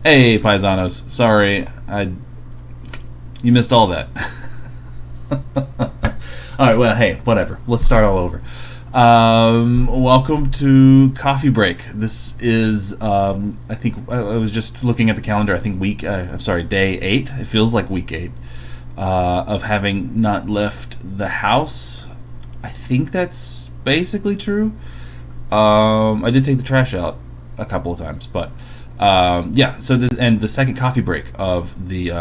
Hey, paisanos. Sorry, you missed all that. Alright, well, hey, whatever. Let's start all over. Welcome to Coffee Break. This is, I think, I was just looking at the calendar, I think day 8. It feels like week 8 of having not left the house. I think that's basically true. I did take the trash out a couple of times, but yeah. So the second coffee break of the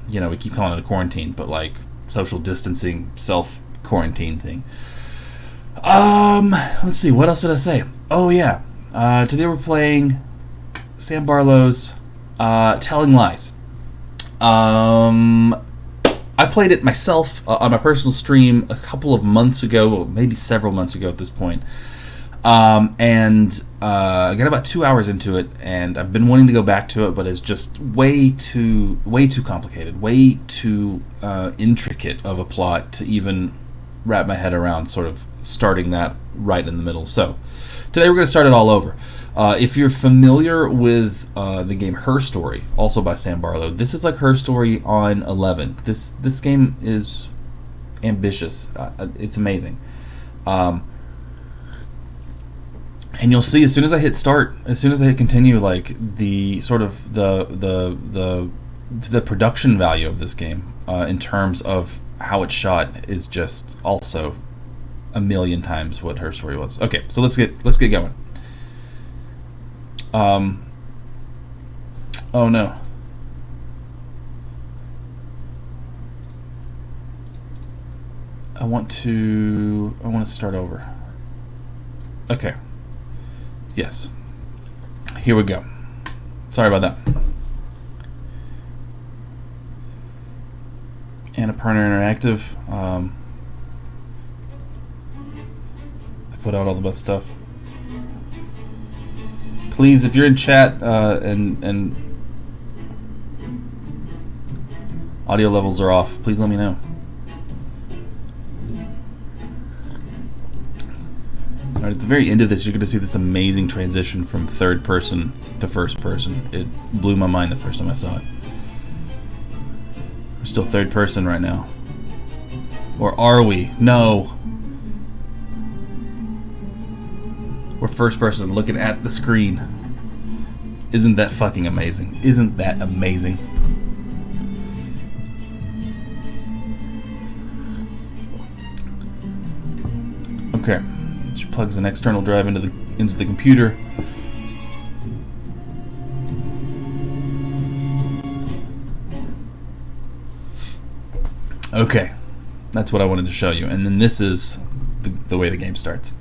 we keep calling it a quarantine, but like social distancing, self quarantine thing. Let's see. What else did I say? Oh yeah. Today we're playing Sam Barlow's Telling Lies. I played it myself on my personal stream a couple of months ago, well, maybe several months ago at this point. I got about 2 hours into it, and I've been wanting to go back to it, but it's just way too complicated, way too intricate of a plot to even wrap my head around. Sort of starting that right in the middle. So today we're going to start it all over. If you're familiar with the game Her Story, also by Sam Barlow, this is like Her Story on 11. This game is ambitious. It's amazing. And you'll see as soon as I hit start, as soon as I hit continue, like the sort of the production value of this game in terms of how it's shot is just also a million times what Her Story was. Okay, so let's get going. Oh no. I want to start over. Okay. Yes. Here we go. Sorry about that. Annapurna Interactive. I put out all the best stuff. Please, if you're in chat and audio levels are off, please let me know. Alright, at the very end of this, you're going to see this amazing transition from third person to first person. It blew my mind the first time I saw it. We're still third person right now. Or are we? No. We're first person looking at the screen. Isn't that fucking amazing? Isn't that amazing? Okay. She plugs an external drive into the computer. Okay, that's what I wanted to show you, and then this is the way the game starts.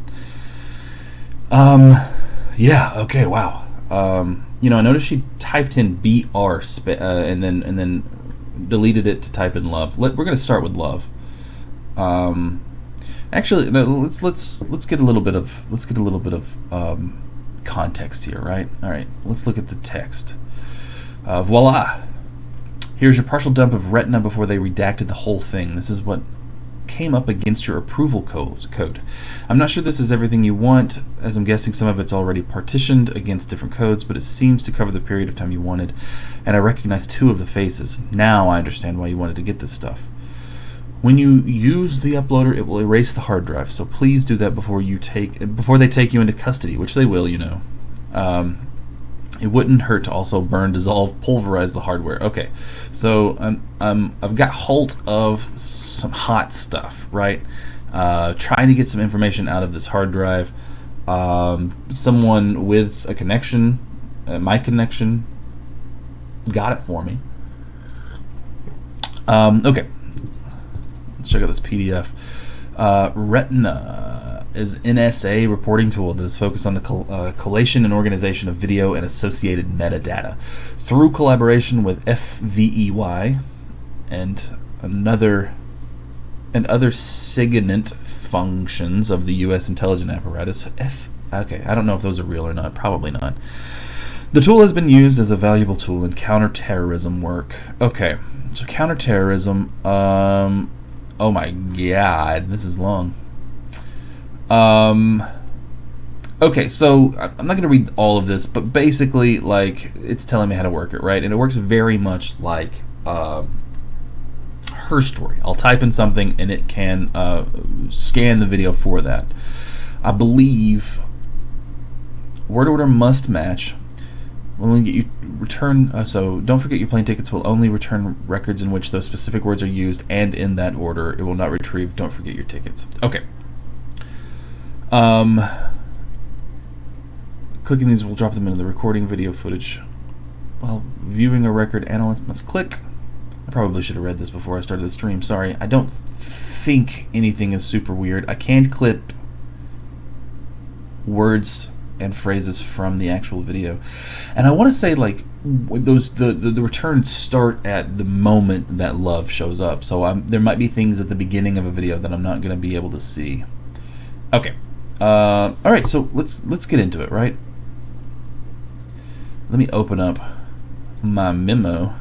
Yeah. Okay. Wow. I noticed she typed in BR and then deleted it to type in love. We're going to start with love. Actually, no, let's get a little bit of context here, right? All right, let's look at the text. Voila! Here's your partial dump of Retina before they redacted the whole thing. This is what came up against your approval code. I'm not sure this is everything you want, as I'm guessing some of it's already partitioned against different codes, but it seems to cover the period of time you wanted, and I recognize 2 of the faces. Now I understand why you wanted to get this stuff. When you use the uploader, it will erase the hard drive, so please do that before they take you into custody, which they will, It wouldn't hurt to also burn, dissolve, pulverize the hardware. Okay, so I've got hold of some hot stuff, right? Trying to get some information out of this hard drive. Someone with a connection, my connection, got it for me. Okay. Let's check out this PDF. Retina is an NSA reporting tool that is focused on the collation and organization of video and associated metadata through collaboration with FVEY and other SIGINT functions of the U.S. intelligence apparatus. Okay, I don't know if those are real or not. Probably not. The tool has been used as a valuable tool in counterterrorism work. Okay, so counterterrorism. Oh my god, this is long. Okay, so I'm not going to read all of this, but basically, like, it's telling me how to work it, right? And it works very much like her story. I'll type in something, and it can scan the video for that. I believe word order must match. When we get you return, so don't forget your plane tickets will only return records in which those specific words are used and in that order. It will not retrieve. Don't forget your tickets. Okay. Clicking these will drop them into the recording video footage. While viewing a record, analyst must click. I probably should have read this before I started the stream. Sorry. I don't think anything is super weird. I can clip words and phrases from the actual video, and I want to say like the returns start at the moment that love shows up. So there might be things at the beginning of a video that I'm not going to be able to see. Okay. All right. So let's get into it. Right. Let me open up my memo.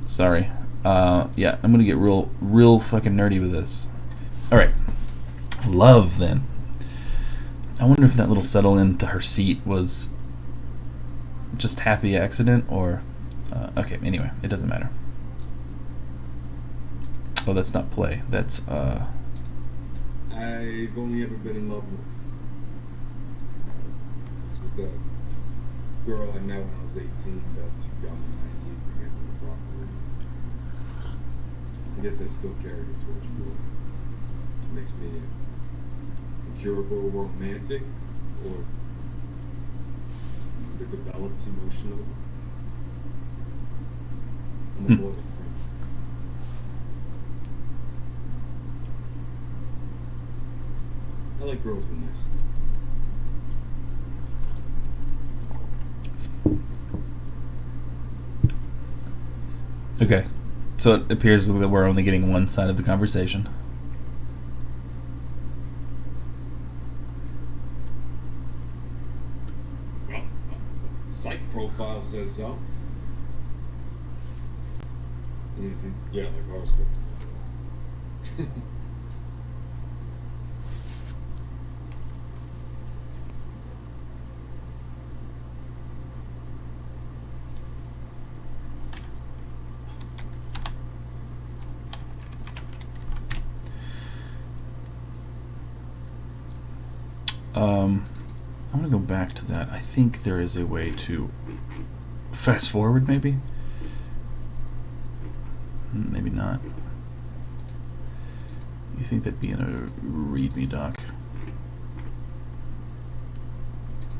Sorry. Yeah, I'm gonna get real fucking nerdy with this. All right. Love then. I wonder if that little settle into her seat was just happy accident or okay, anyway, it doesn't matter. Oh, that's not play. That's I've only ever been in love once. This was the girl I met when I was 18, but I was too young and naive to get her properly. I guess I still carry the torch for her. It makes me incurable romantic or underdeveloped emotional. I'm a more than friend. I like girls with nice things. okay. So it appears that we're only getting one side of the conversation. Well, site profile says so. Mm-hmm. Yeah, like ours. I'm gonna go back to that. I think there is a way to fast forward, maybe? Maybe not. You think that'd be in a README doc?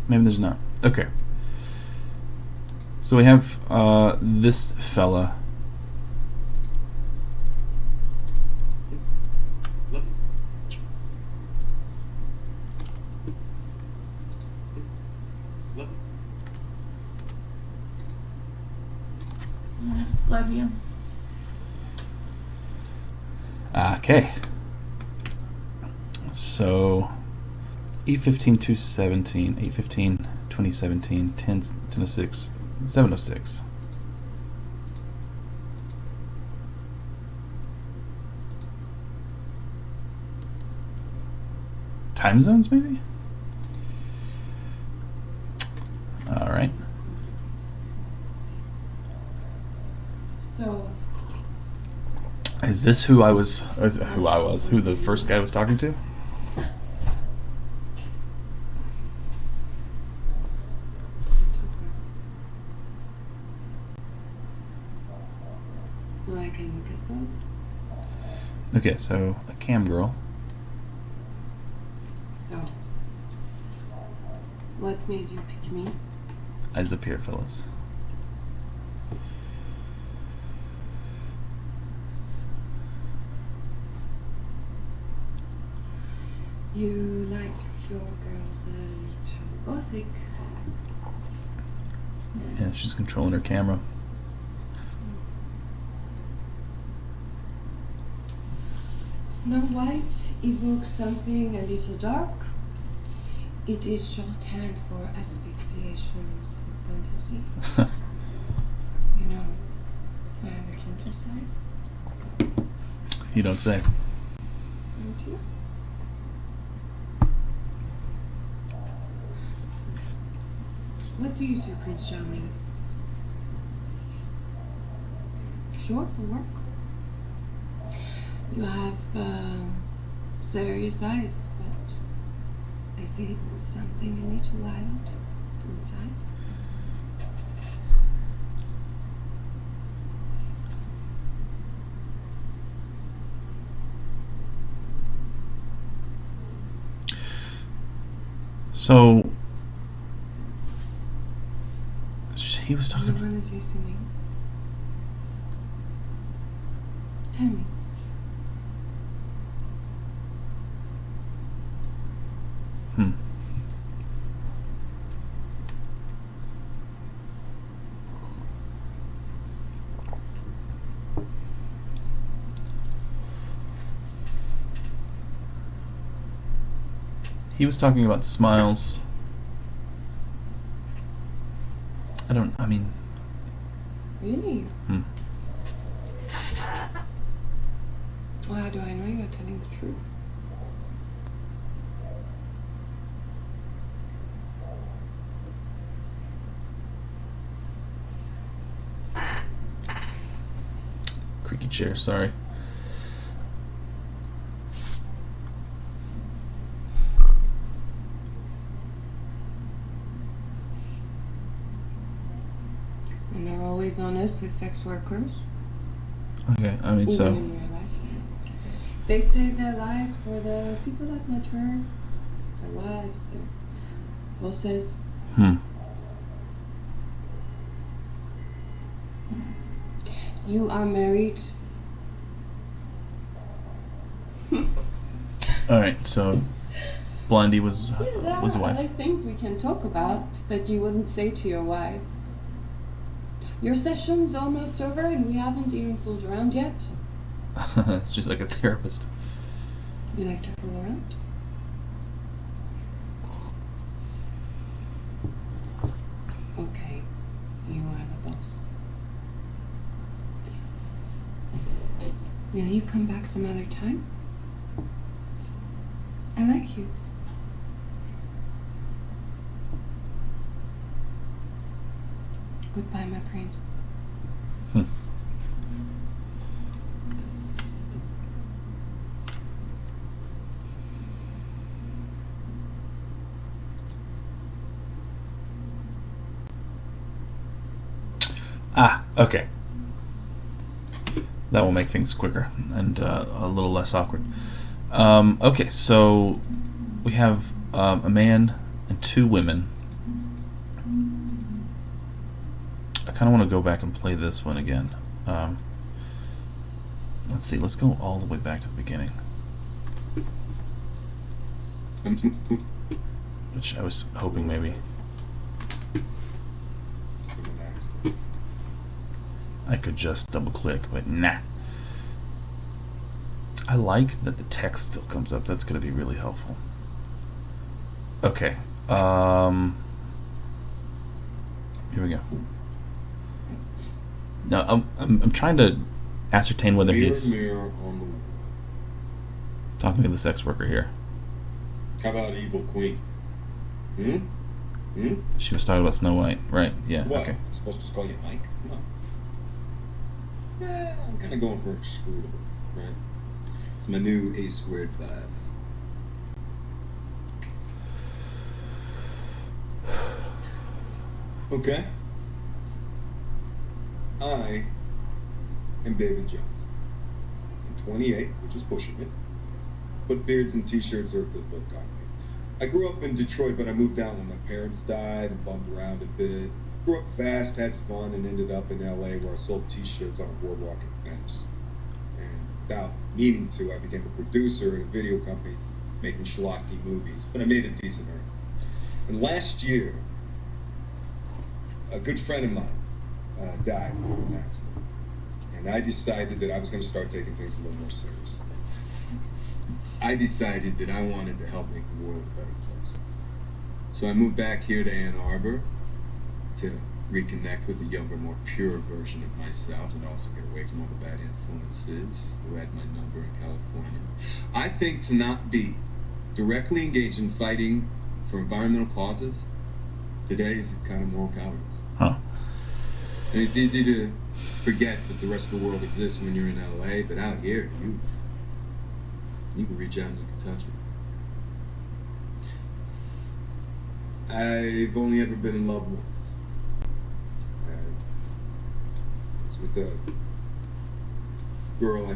Maybe there's not. Okay. So we have this fella. Love you. Okay. So 8/15/2017, 8/15/2017, 10/06, 7:06. Time zones, maybe? All right. So, Is this who the first guy was talking to? I can look at them. Okay, so a cam girl. So, what made you pick me? Eyes up here, fellas. You like your girls a little gothic. Yeah, she's controlling her camera. Snow White evokes something a little dark. It is shorthand for asphyxiations in fantasy. You know, I have a kinky side. You don't say. Don't you? What do you do, Prince Charming? Short for work? You have serious eyes, but I see something a little wild inside. So he was talking No about. one is listening. Tell me. Hmm. He was talking about smiles. I mean. Really? Hmm. Well, how do I know you are telling the truth? Creaky chair, sorry. And they're always honest with sex workers, Okay, I mean, even so. in real life. They save their lives for the people that matter, their wives, their bosses. Hmm. You are married. Alright, so Blondie was Yeah, there a are wife. other things we can talk about that you wouldn't say to your wife. Your session's almost over and we haven't even fooled around yet. She's like a therapist. You like to fool around? Okay, you are the boss. Will you come back some other time? I like you. Goodbye, my prince. Hmm. Ah, okay. That will make things quicker and a little less awkward. Okay, so we have a man and two women. I kind of want to go back and play this one again. Let's see, let's go all the way back to the beginning. Which I was hoping maybe. I could just double click, but nah. I like that the text still comes up. That's going to be really helpful. Okay. Here we go. Now I'm trying to ascertain whether he's Mirror on the wall. talking to the sex worker here. How about evil queen? Hmm? She was talking about Snow White, right? Yeah. What? Okay. I'm supposed to just call you Mike? Come on. I'm kind of going for inscrutable, right? It's my new A² vibe. Okay. I am David Jones. I'm 28, which is pushing it. But beards and t-shirts are a good look on me. I grew up in Detroit, but I moved out when my parents died and bummed around a bit. Grew up fast, had fun, and ended up in LA where I sold t-shirts on a boardwalk in Venice. And without meaning to, I became a producer at a video company making schlocky movies, but I made a decent earning. And last year, a good friend of mine died in an accident. And I decided that I was going to start taking things a little more seriously. I decided that I wanted to help make the world a better place. So I moved back here to Ann Arbor to reconnect with a younger, more pure version of myself and also get away from all the bad influences who had my number in California. I think to not be directly engaged in fighting for environmental causes Today is kind of moral cowardice. Huh. And it's easy to forget that the rest of the world exists when you're in LA, but out here, you can reach out and you can touch it. I've only ever been in love once. It's with a girl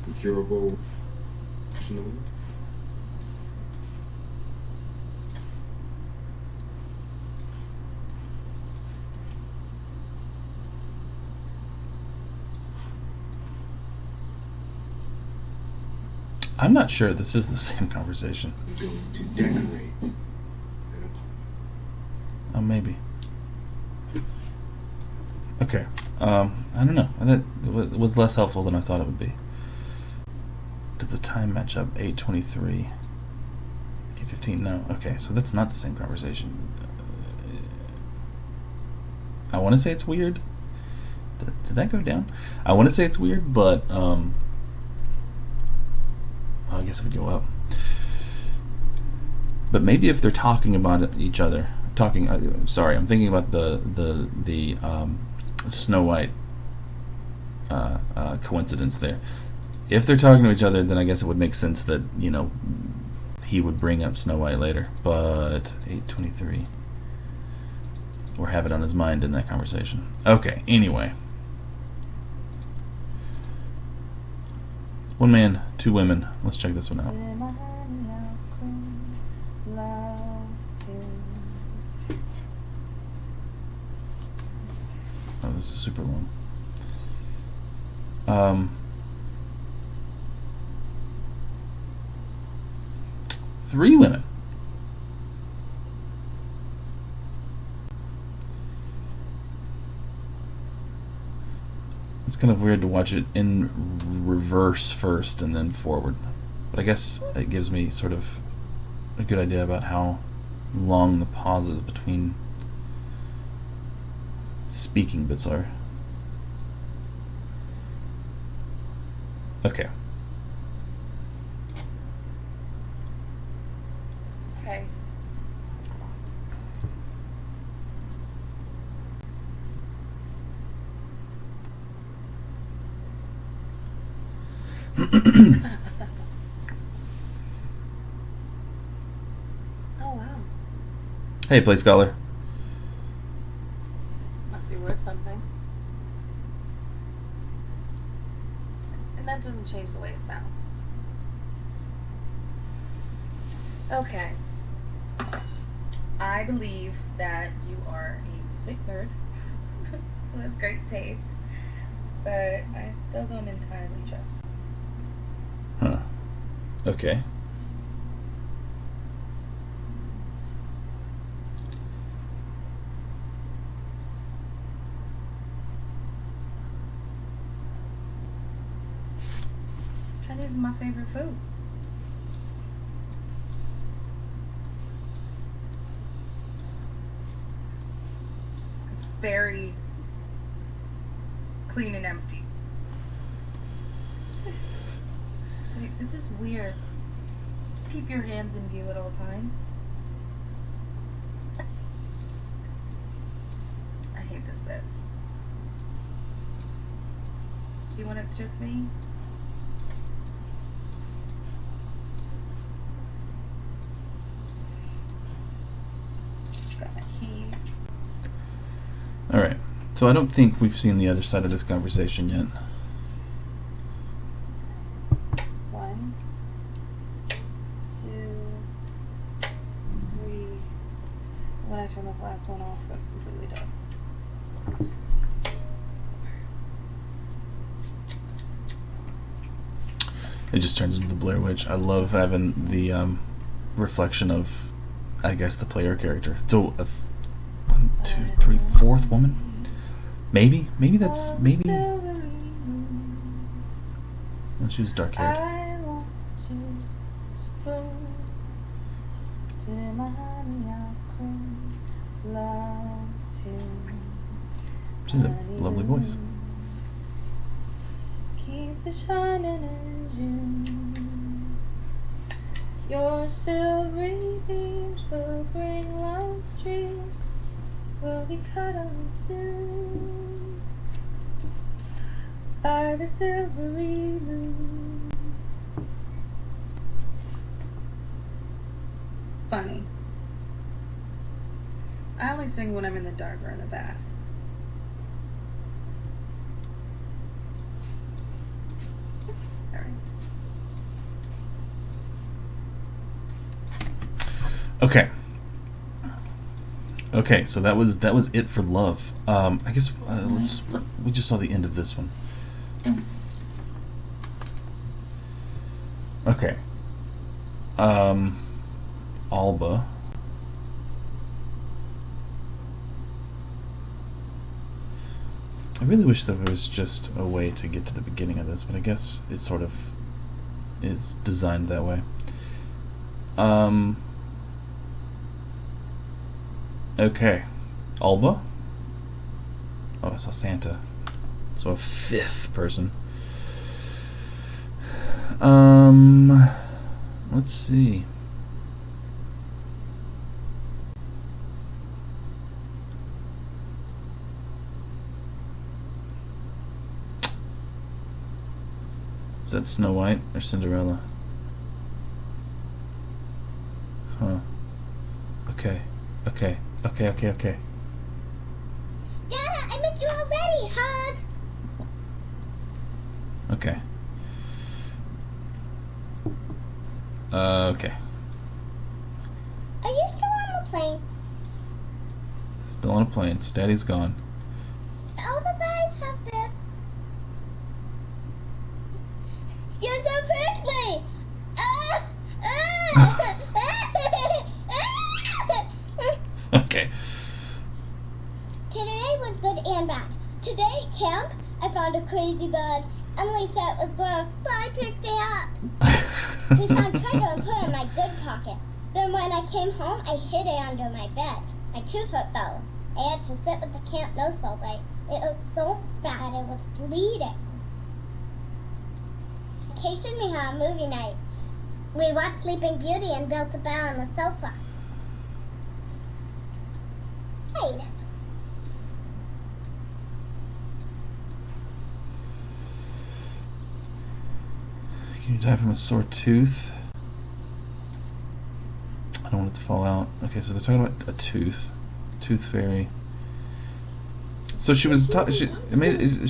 incurable. I'm not sure this is the same conversation. I'm going to decorate an apartment. Oh, maybe. Okay. I don't know. That was less helpful than I thought it would be. Does the time match up? 8:23. 8:15. No. Okay, so that's not the same conversation. I want to say it's weird. Did that go down? I want to say it's weird, but I guess it would go up. But maybe if they're talking about each other, sorry, I'm thinking about the Snow White coincidence there. If they're talking to each other, then I guess it would make sense that he would bring up Snow White later. But 8:23, or have it on his mind in that conversation. Okay. Anyway. One man, two women. Let's check this one out. Oh, this is super long. Three women. It's kind of weird to watch it in reverse first and then forward. But I guess it gives me sort of a good idea about how long the pauses between speaking bits are. Okay. Okay. Oh wow. Hey, Play Scholar. Must be worth something. And that doesn't change the way it sounds. Okay. I believe that you are a music nerd who has great taste, but I still don't entirely trust you. Huh. Okay. Chinese is my favorite food. It's very clean and empty. Wait, this is weird. Keep your hands in view at all times. I hate this bit. See when it's just me? Got my keys. Alright. So I don't think we've seen the other side of this conversation yet. 1, 2, 3. When I turn this last one off, it goes completely dark. It just turns into the Blair Witch. I love having the reflection of, I guess, the player character. So, 1, 2, 3, fourth woman? Maybe that's, maybe. Oh, she was dark haired. I want to spoon to my honey cream, lost him. She's a lovely voice. Keeps it shining in June. Your silvery beams will bring love's dreams. Will be cuddled soon by the silvery moon. Funny. I only sing when I'm in the dark or in the bath. Alright. Okay. Okay, so that was it for love. I guess we just saw the end of this one. Okay. Alba. I really wish there was just a way to get to the beginning of this, but I guess it sort of is designed that way. Okay. Alba? Oh, I saw Santa. So a fifth person. Let's see. Is that Snow White or Cinderella? Huh. Okay. Okay. Okay. Dada, I missed you already. Hug. Okay. Okay. Are you still on the plane? Still on a plane, so Daddy's gone. All the guys have this. You're so prickly. Okay. Today was good and bad. Today at camp, I found a crazy bug. Emily said it was gross, but I picked it up. We found treasure and put it in my good pocket. Then when I came home, I hid it under my bed. My tooth hurt though. I had to sit with the camp nurse all day. It was so bad it was bleeding. Casey and me had a movie night. We watched Sleeping Beauty and built a bear on the sofa. Right. Can you die from a sore tooth? I don't want it to fall out. Okay, so they're talking about a tooth. Tooth fairy. So she was she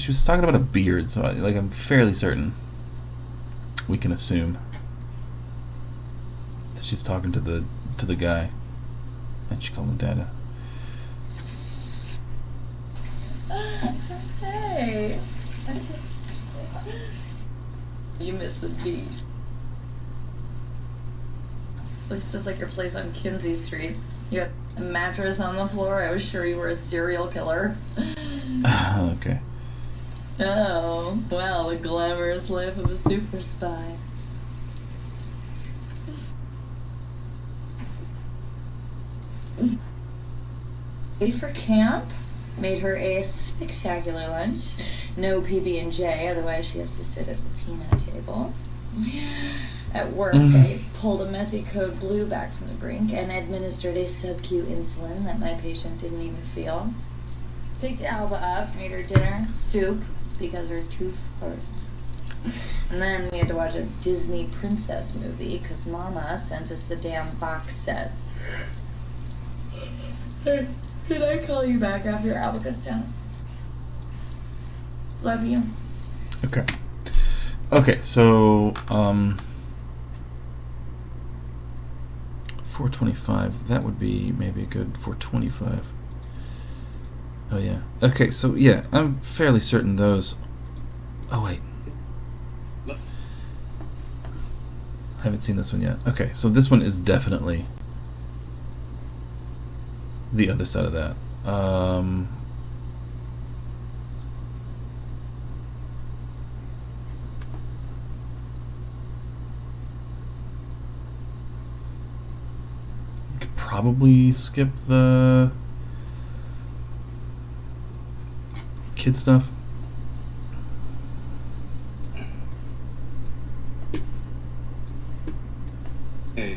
was talking about a beard, so I'm fairly certain we can assume that she's talking to the guy. And she called him Dada. Hey. You missed the beat. Looks just like your place on Kinsey Street. You had a mattress on the floor. I was sure you were a serial killer. Okay. Oh, well, the glamorous life of a super spy. Ready for camp? Made her a spectacular lunch. No PB&J, otherwise she has to sit at the peanut table. At work, I pulled a messy code blue back from the brink and administered a sub-Q insulin that my patient didn't even feel. Picked Alba up, made her dinner, soup, because her tooth hurts. And then we had to watch a Disney princess movie because Mama sent us the damn box set. Hey, can I call you back after Alba goes down? Love you. Okay. Okay, so 425. That would be maybe a good 425. Oh yeah. Okay, so yeah, I'm fairly certain those. Oh wait. I haven't seen this one yet. Okay, so this one is definitely the other side of that. Could probably skip the kid stuff. Hey,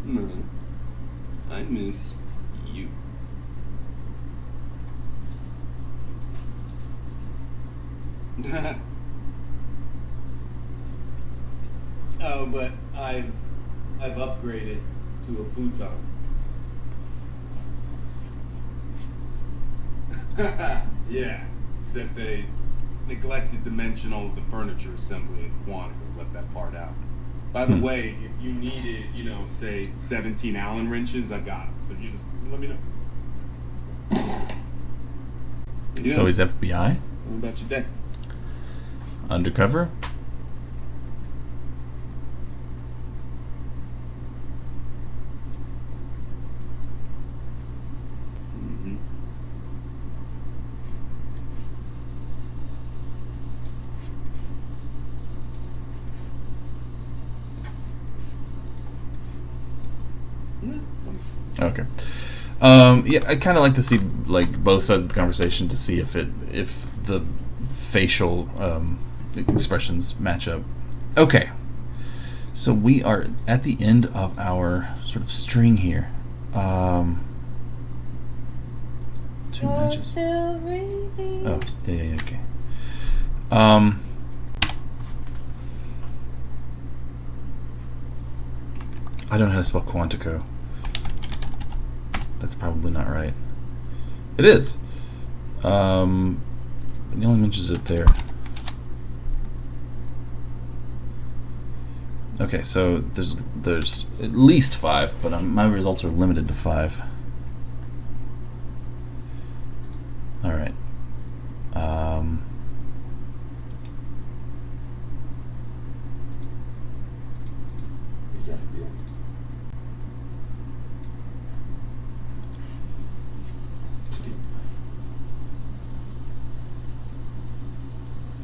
No. I miss you. Oh, but I've upgraded to a futon. Yeah, except they neglected to mention all of the furniture assembly in Quantico. Left that part out. By the way, if you needed, say 17 Allen wrenches, I got them. So you just let me know. Yeah. So he's FBI? What about your day? Undercover? Mm-hmm. Okay. Yeah, I kind of like to see like both sides of the conversation to see if the facial expressions match up. Okay. So we are at the end of our sort of string here. 2 matches. Oh, yeah, okay. I don't know how to spell Quantico. That's probably not right. It is. But he only mentions it there. Okay, so there's at least 5, but my results are limited to 5. All right. Exactly.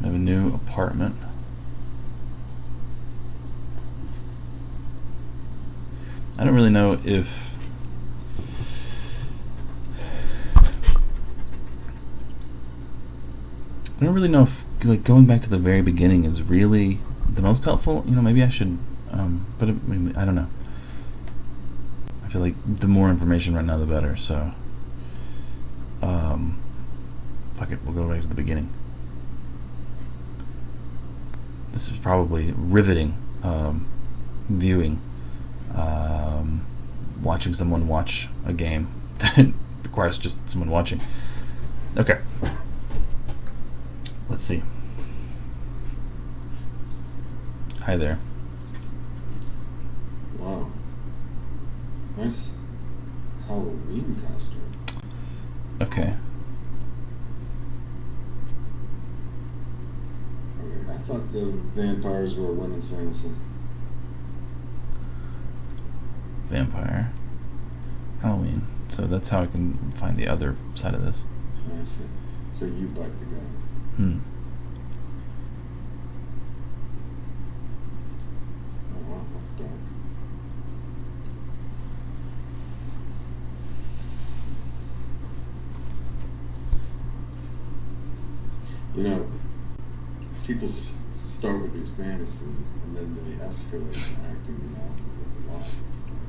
I have a new apartment. I don't really know if like going back to the very beginning is really the most helpful. Maybe I should, but I don't know. I feel like the more information right now, the better. So, fuck it, we'll go right to the beginning. This is probably riveting viewing. Watching someone watch a game that requires just someone watching. Okay. Let's see. Hi there. Wow. Nice Halloween costume. Okay. I thought the vampires were a women's fantasy. Vampire. Halloween. So that's how I can find the other side of this. I see. So you bite the guys. Oh wow, that's dark. People start with these fantasies and then they escalate to acting them out in real life.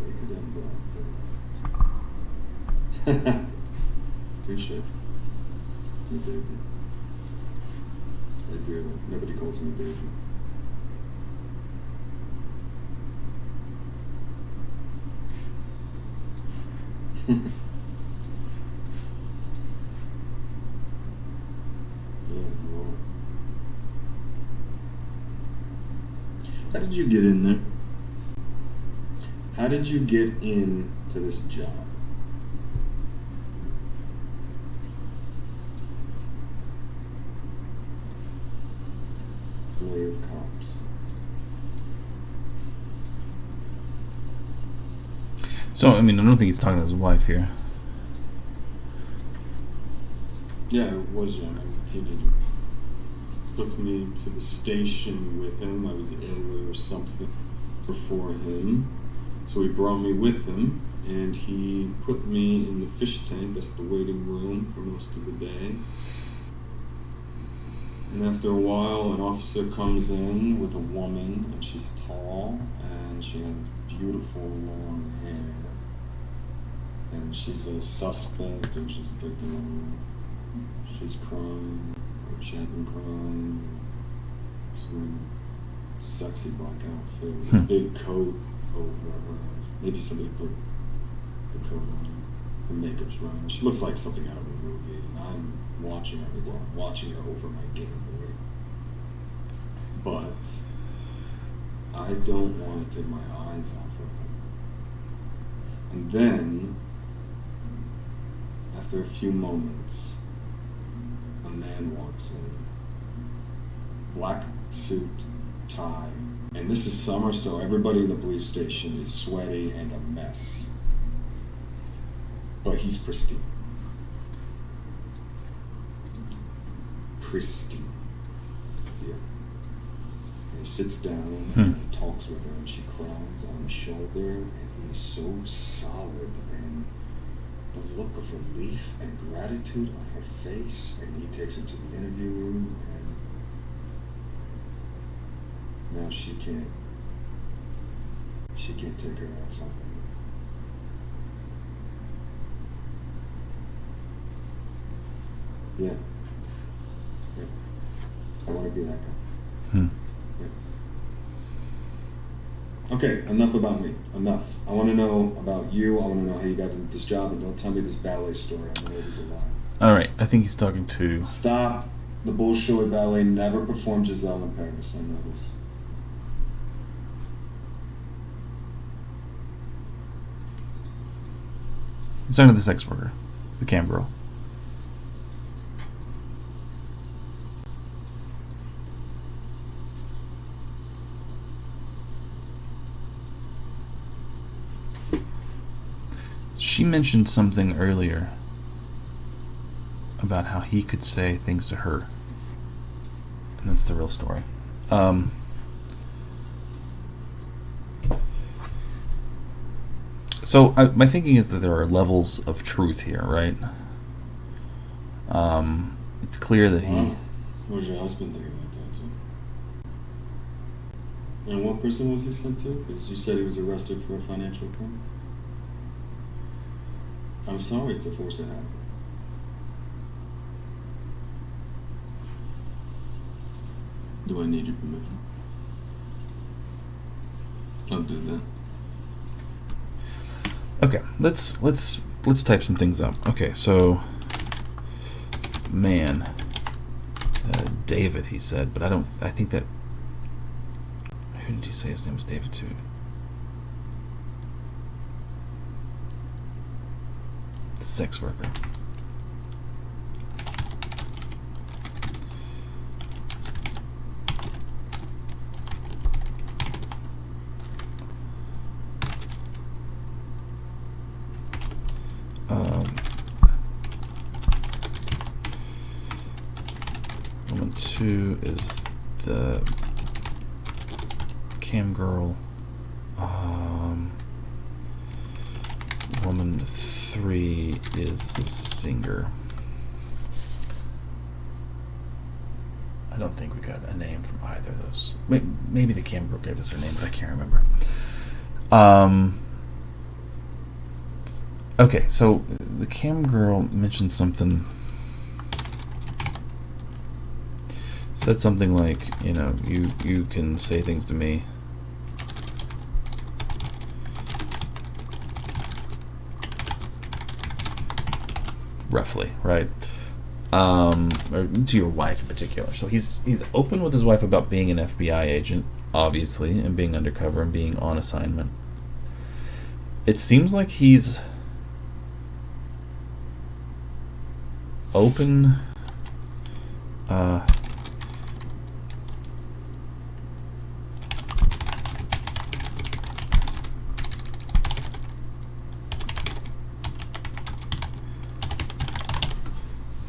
They could end up. Appreciate me, David. I do. Nobody calls me David. Yeah, you are. How did you get in there? How did you get into this job? Lay of cops. So, I don't think he's talking to his wife here. Yeah, I was young. I was a teenager. Took me to the station with him. I was ill or something before him. So he brought me with him, and he put me in the fish tank. That's the waiting room for most of the day. And after a while, an officer comes in with a woman, and she's tall, and she had beautiful long hair. And she's a suspect, or she's a victim. She's crying, or she hasn't cried. She's wearing a sexy black outfit with a big coat over her. Maybe somebody put the coat on her. Her makeup's running. She looks like something out of a movie. And I'm watching her. Well, I'm watching her over my Game Boy. But I don't want to take my eyes off of her. And then, after a few moments, a man walks in. Black suit, tie. And this is summer, so everybody in the police station is sweaty and a mess. But he's pristine. Pristine. Yeah. And he sits down and talks with her, and she cries on his shoulder, and he's so solid, and the look of relief and gratitude on her face, and he takes her to the interview room, and now she can't take her ass off him. Yeah. Yeah. I want to be that guy. Yeah. Okay, enough about me. Enough. I want to know about you. I want to know how you got into this job, and don't tell me this ballet story. I know it was a lie. Alright, I think he's talking to... Stop. The Bolshoi Ballet never performed Giselle in Paris. I know this. He's talking to the sex worker, the cam girl. She mentioned something earlier about how he could say things to her, and that's the real story. So my thinking is that there are levels of truth here, right? It's clear that he... Wow. What was your husband think about that too? And what prison was he sent to? Because you said he was arrested for a financial crime. I'm sorry to force it happen. Do I need your permission? I'll do that. Okay, let's type some things up. Okay, so man, David, he said, but I think that, who did he say his name was David too? The sex worker. Woman 2 is the cam girl. Woman 3 is the singer. I don't think we got a name from either of those. Maybe the cam girl gave us her name, but I can't remember. Okay, so the cam girl mentioned something. Said something like, you know, you can say things to me. Roughly, right? Or to your wife in particular. So he's open with his wife about being an FBI agent, obviously, and being undercover and being on assignment. It seems like he's open.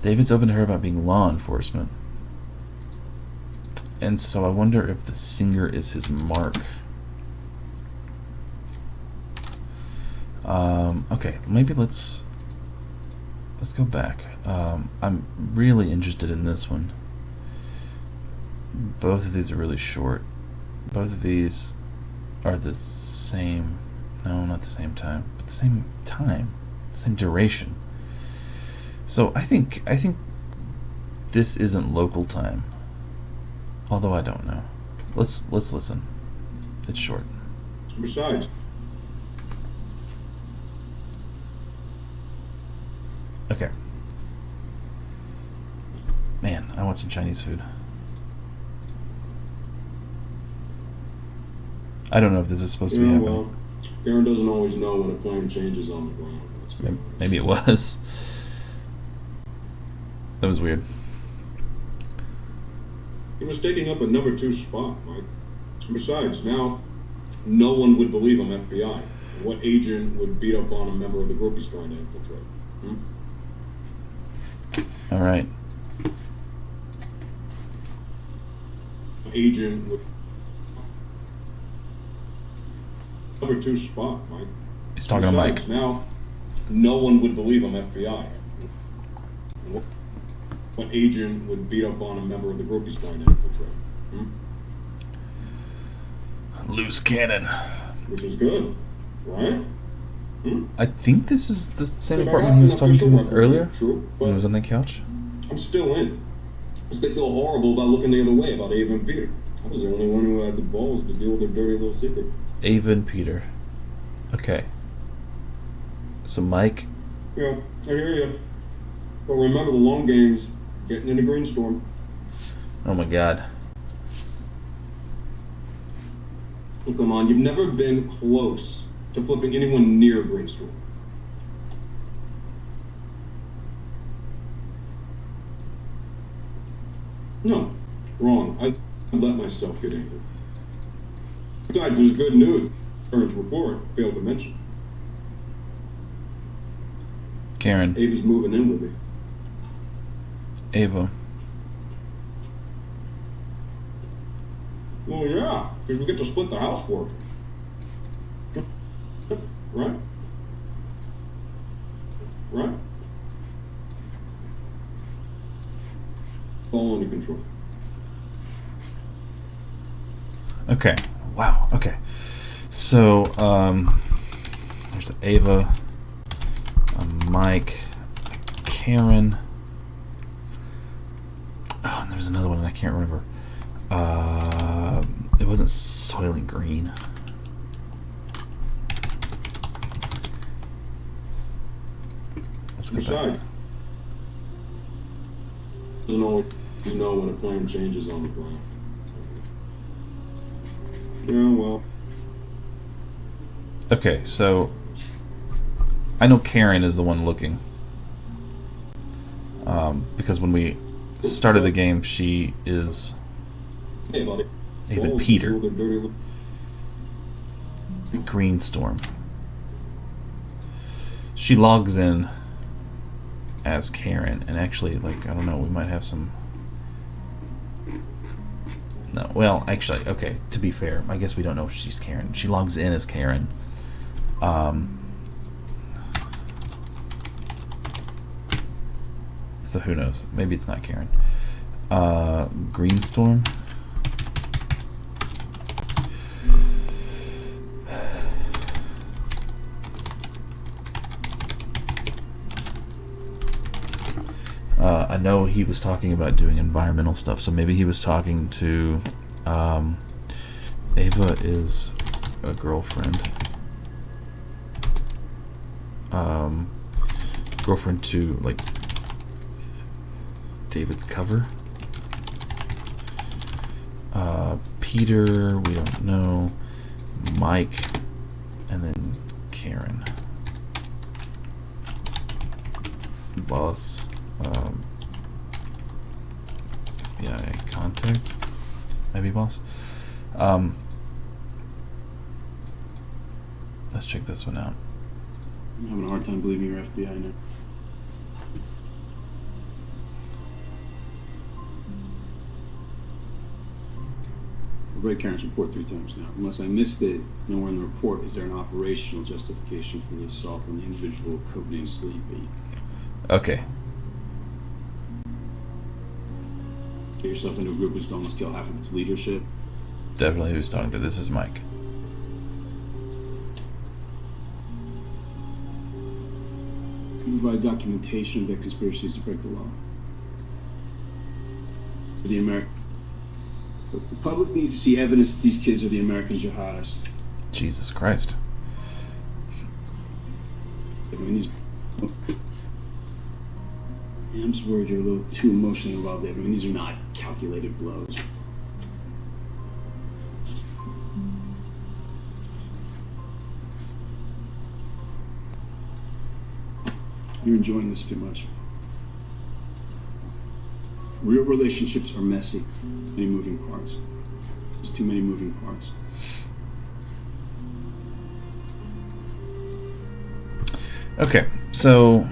David's open to her about being law enforcement. And so I wonder if the singer is his mark. Okay, maybe let's go back. I'm really interested in this one. Both of these are really short. Both of these Or the same... No, not the same time. But the same time. The same duration. So I think this isn't local time. Although I don't know. Let's listen. It's short. Besides, Okay. Man, I want some Chinese food. I don't know if this is supposed to be happening. Well, Karen doesn't always know when a plane changes on the ground. Maybe it was. That was weird. He was taking up a number 2 spot, Mike. Besides, now no one would believe I'm FBI. What agent would beat up on a member of the group he's trying to infiltrate? All right. Agent would... Number 2 spot, Mike. He's talking to Mike. Now, no one would believe I'm FBI. What agent would beat up on a member of the group he's trying to infiltrate? Loose cannon. Which is good, right? I think this is the same apartment he was talking to earlier True, when but he was on that couch. I'm still in. Because they feel horrible about looking the other way about Ava and Peter. I was the only one who had the balls to deal with their dirty little secret. Ava and Peter. Okay. So Mike. Yeah, I hear you. But remember the long game's getting into Greenstorm. Oh my God. Oh, come on, you've never been close to flipping anyone near Greenstorm. No, wrong. I let myself get angry. Besides, there's good news. Karen's report failed to mention. Karen. Ava's moving in with me. Ava. Well, yeah, because we get to split the housework. Right? Right? All under control. Okay. Wow. Okay. So, there's Ava, Mike, Karen. Oh, and there's another one and I can't remember. It wasn't Soylent Green. Let's go back. Besides, doesn't always know when a plane changes on the ground. Yeah, well. Okay, so I know Karen is the one looking. Because when we started the game, she is Hey, buddy. even Peter. Greenstorm. She logs in as Karen, and actually, like, I don't know, we might have some... No, well, actually, okay, to be fair, I guess we don't know if she's Karen. She logs in as Karen. So who knows? Maybe it's not Karen. Greenstorm. I know he was talking about doing environmental stuff, so maybe he was talking to Ava is a girlfriend. Girlfriend to, like, David's cover. Peter, we don't know. Mike, and then Karen. Boss, FBI contact, maybe boss. Let's check this one out. I'm having a hard time believing you're FBI now. I've read Karen's report 3 times now. Unless I missed it, nowhere in the report is there an operational justification for the assault on the individual codenamed Sleepy. Okay. Get yourself into a group which almost kill half of its leadership. Definitely who's talking to. This is Mike. you provide documentation of their conspiracies to break the law? For the public needs to see evidence that these kids are the American jihadists. Jesus Christ. I mean, I'm just worried you're a little too emotionally involved, David. I mean, these are not calculated blows. You're enjoying this too much. Real relationships are messy. Many moving parts. There's too many moving parts. Okay, so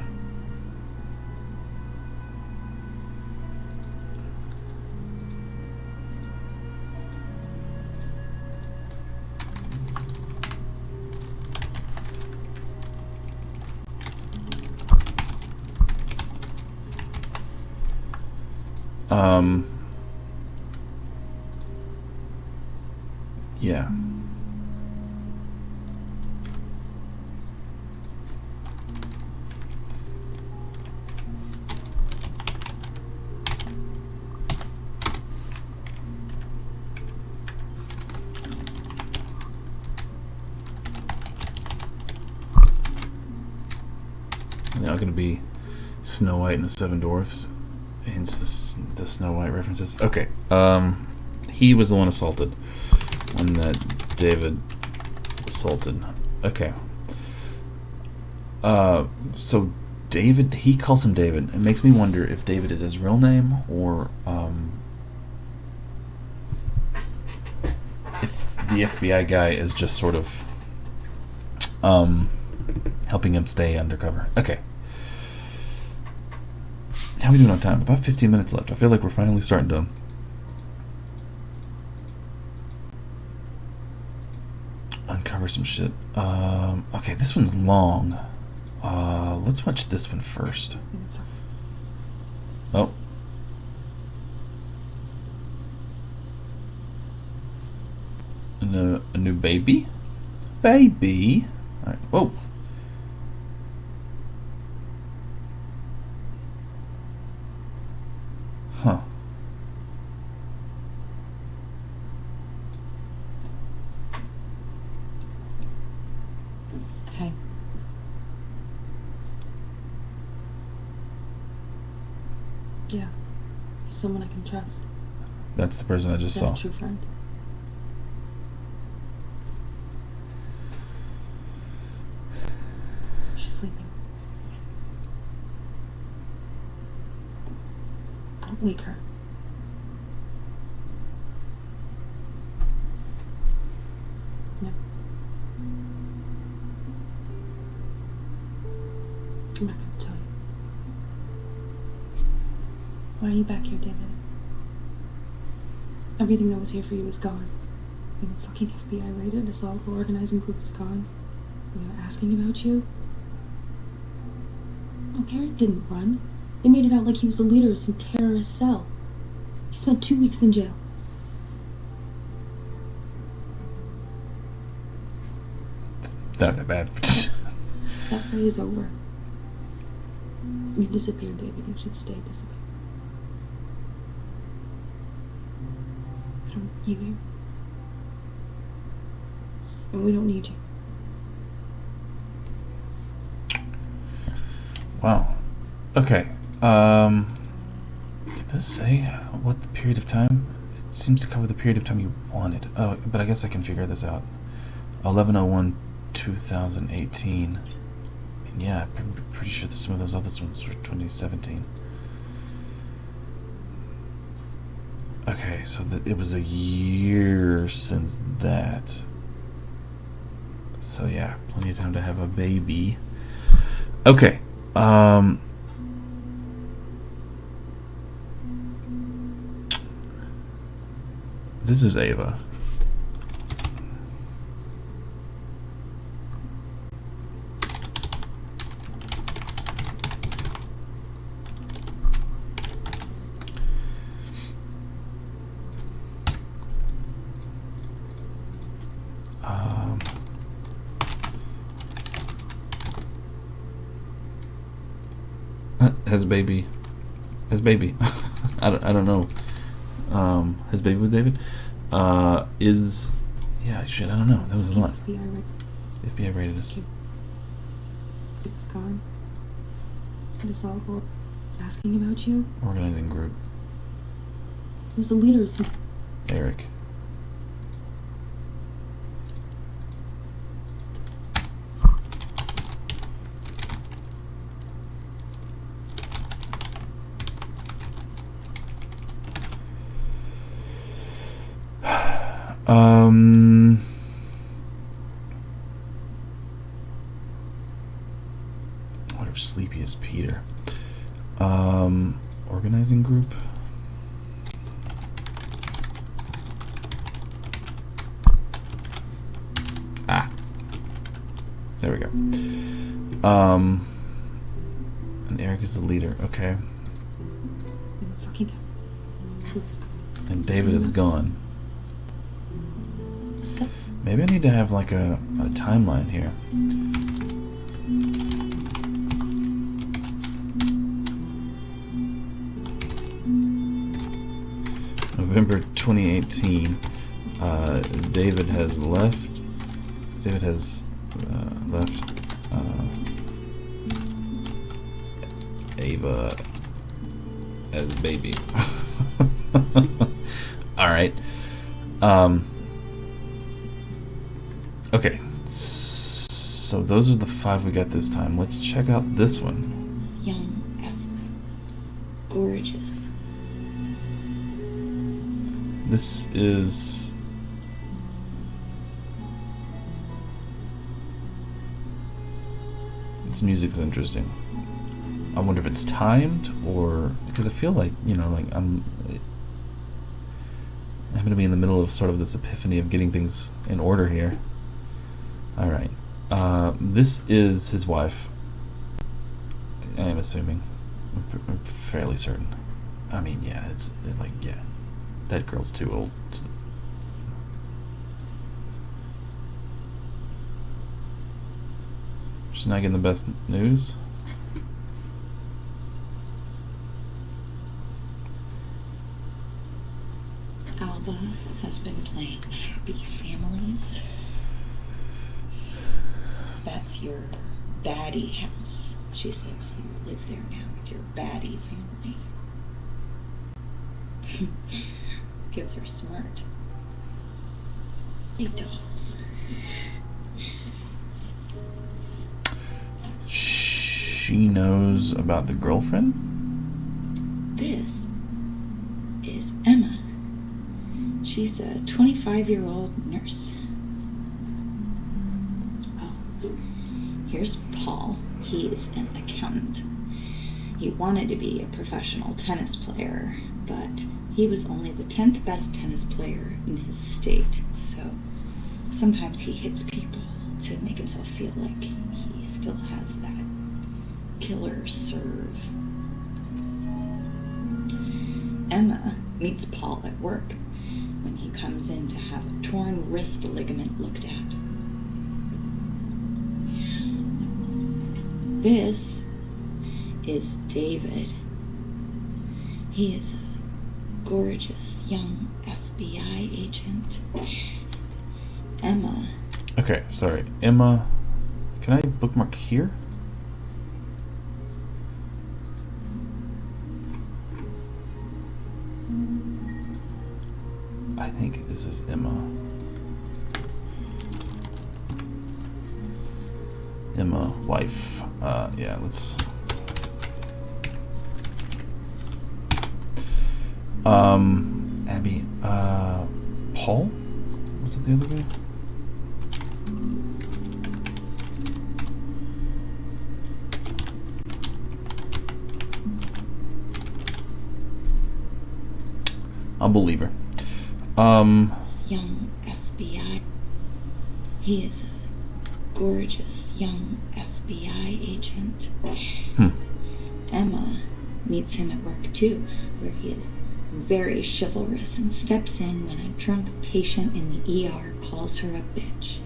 yeah. They're all going to be Snow White and the Seven Dwarfs. Hence the Snow White references. Okay. He was the one assaulted. One that David assaulted. Okay. So David, he calls him David. It makes me wonder if David is his real name or if the FBI guy is just sort of helping him stay undercover. Okay. How are we doing on time? About 15 minutes left. I feel like we're finally starting to uncover some shit. Okay, this one's long. Let's watch this one first. Oh. A new baby? Baby? Alright, whoa. Huh. Hey. Yeah. Someone I can trust. That's the person I just Is that saw. a true friend? She's sleeping. Don't wake her. No. I'm not gonna tell you. Why are you back here, David? Everything that was here for you is gone. The fucking FBI raided, a solid organizing group is gone. They were asking about you. No, Garrett didn't run. They made it out like he was the leader of some terrorist cell. He spent 2 weeks in jail. Not that bad. That day is over. You disappeared, David. You should stay disappeared. I don't want you here. And we don't need you. Wow. Okay. Did this say what the period of time? It seems to cover the period of time you wanted. Oh, but I guess I can figure this out. 11/01/2018. And yeah, I'm pretty sure that some of those other ones were 2017. Okay, so it was a year since that. So yeah, plenty of time to have a baby. Okay. This is Ava. has baby. I don't know. Has baby with David. Is, yeah, shit, I don't know. That was a lot. FBI rated us. It's gone. And it's all for asking about you. Organizing group. Who's the leader? Eric. What if Sleepy is Peter? Organizing group. There we go. And Eric is the leader. Okay. And David is gone. Maybe I need to have like a timeline here. November 2018. David has left. David has left Ava as a baby. Alright. Okay. So those are the 5 we got this time. Let's check out this one. Young, gorgeous. This is... This music's interesting. I wonder if it's timed, or... Because I feel like, you know, like I'm going to be in the middle of sort of this epiphany of getting things in order here. Alright. This is his wife. I am assuming. I'm fairly certain. I mean, yeah, it's like, yeah. That girl's too old. She's not getting the best news. Alba has been playing Happy Families. That's your baddie house. She says you live there now with your baddie family. Kids are smart. They dolls. She knows about the girlfriend? This is Emma. She's a 25-year-old nurse. Oh, here's Paul. He is an accountant. He wanted to be a professional tennis player, but he was only the 10th best tennis player in his state, so sometimes he hits people to make himself feel like he still has that killer serve. Emma meets Paul at work when he comes in to have a torn wrist ligament looked at. This is David. He is a gorgeous young FBI agent. Emma. Okay, sorry. Emma. Can I bookmark here? I think this is Emma. Emma, wife. Yeah, let's... Abby. Paul? Was it the other guy? I'll believe her. Young FBI. He is a gorgeous young FBI agent. Emma meets him at work too, where he is very chivalrous and steps in when a drunk patient in the ER calls her a bitch.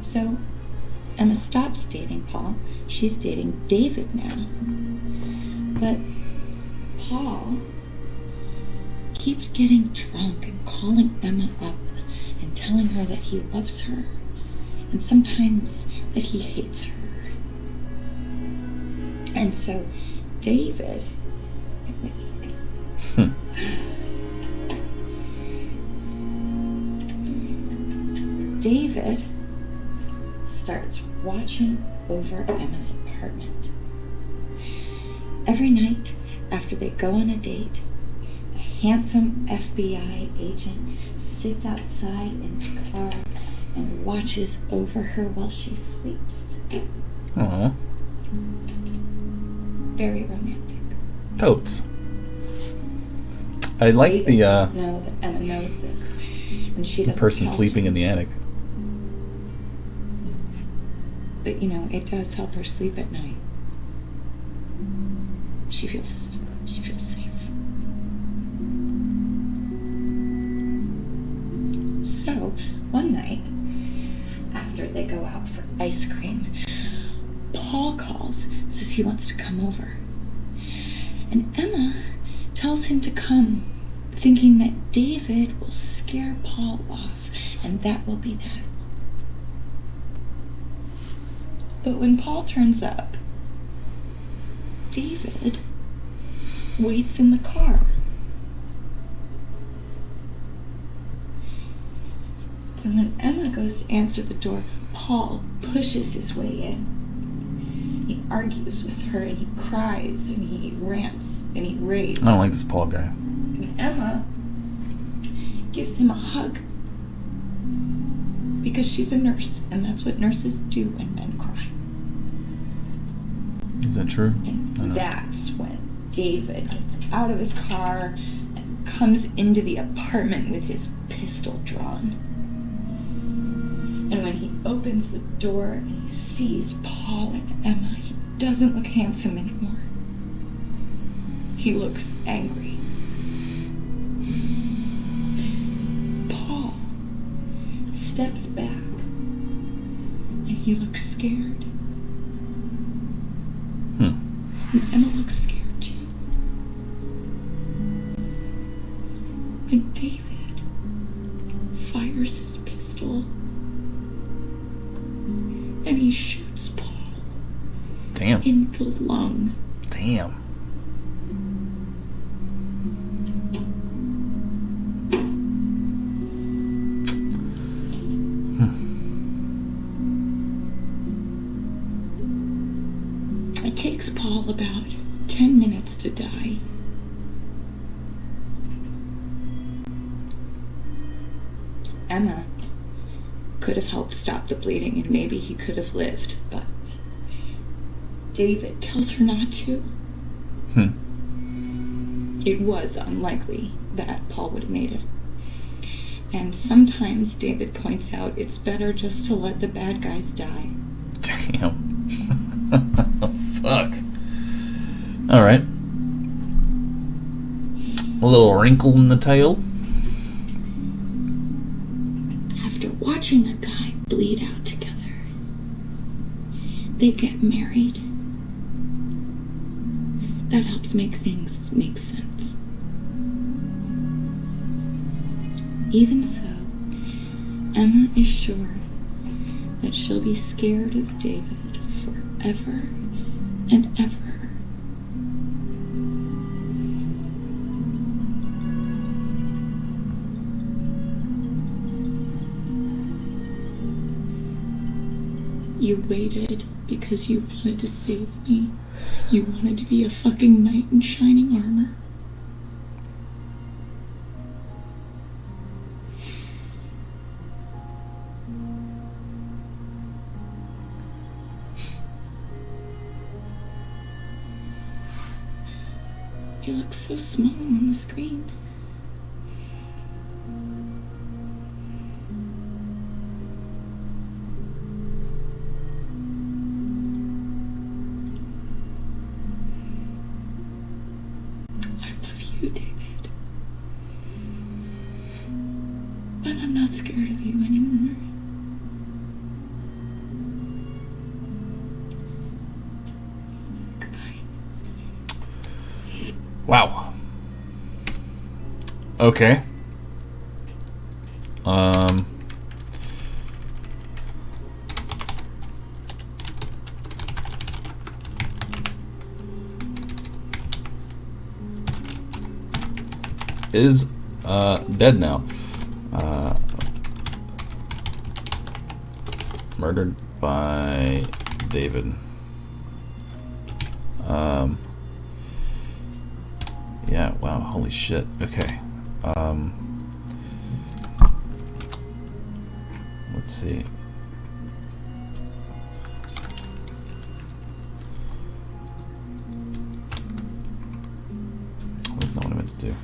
So, Emma stops dating Paul. She's dating David now. But Paul keeps getting drunk and calling Emma up and telling her that he loves her, and sometimes that he hates her. And so David, wait a second. David starts watching over Emma's apartment. Every night after they go on a date, a handsome FBI agent sits outside in the car and watches over her while she sleeps. Aww. Very romantic. Totes. I like David doesn't know that Emma knows this, and she the doesn't person tell sleeping him. in the attic. But it does help her sleep at night. She feels safe. So, one night, after they go out for ice cream, Paul calls, says he wants to come over. And Emma tells him to come, thinking that David will scare Paul off, and that will be that. But when Paul turns up, David waits in the car. And when Emma goes to answer the door, Paul pushes his way in. He argues with her, and he cries, and he rants, and he raves. I don't like this Paul guy. And Emma gives him a hug because she's a nurse, and that's what nurses do when men cry. Is that true? And that's when David gets out of his car and comes into the apartment with his pistol drawn. And when he opens the door and he sees Paul and Emma, he doesn't look handsome anymore. He looks angry. Paul steps back and he looks scared. And Emma looks scared too. And David fires his pistol and he shoots Paul Damn. in the lung. Damn. It takes Paul about 10 minutes to die. Emma could have helped stop the bleeding and maybe he could have lived, but David tells her not to. It was unlikely that Paul would have made it. And sometimes David points out it's better just to let the bad guys die. Damn. Fuck. Alright. A little wrinkle in the tail. After watching a guy bleed out together, they get married. That helps make things make sense. Even so, Emma is sure that she'll be scared of David forever and ever. You waited because you wanted to save me. You wanted to be a fucking knight in shining armor. You look so small on the screen. I love you, David. But I'm not scared of you anymore. Wow. Okay. Is dead now. Murdered by David. Yeah, wow, holy shit. Okay. Let's see. That's not what I meant to do.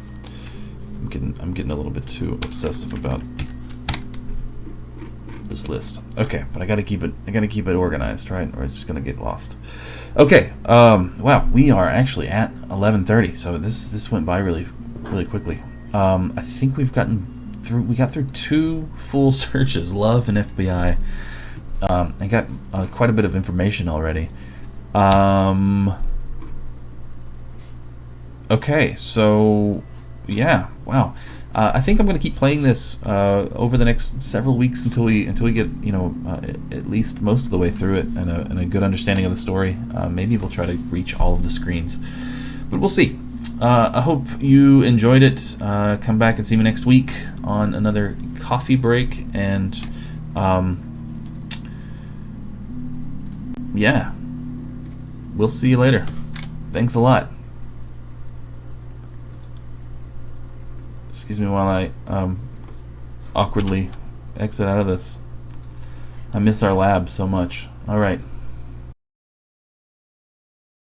I'm getting a little bit too obsessive about this list. Okay, but I gotta keep it organized, right? Or it's just gonna get lost. Okay, wow, we are actually at 11:30, so this went by really quickly. I think we got through 2 full searches, Love and FBI. I got quite a bit of information already. Okay, so yeah, wow. I think I'm going to keep playing this over the next several weeks until we get at least most of the way through it and a good understanding of the story. Maybe we'll try to reach all of the screens, but we'll see. I hope you enjoyed it. Come back and see me next week on another coffee break, and yeah, we'll see you later. Thanks a lot. Excuse me while I awkwardly exit out of this. I miss our lab so much. Alright.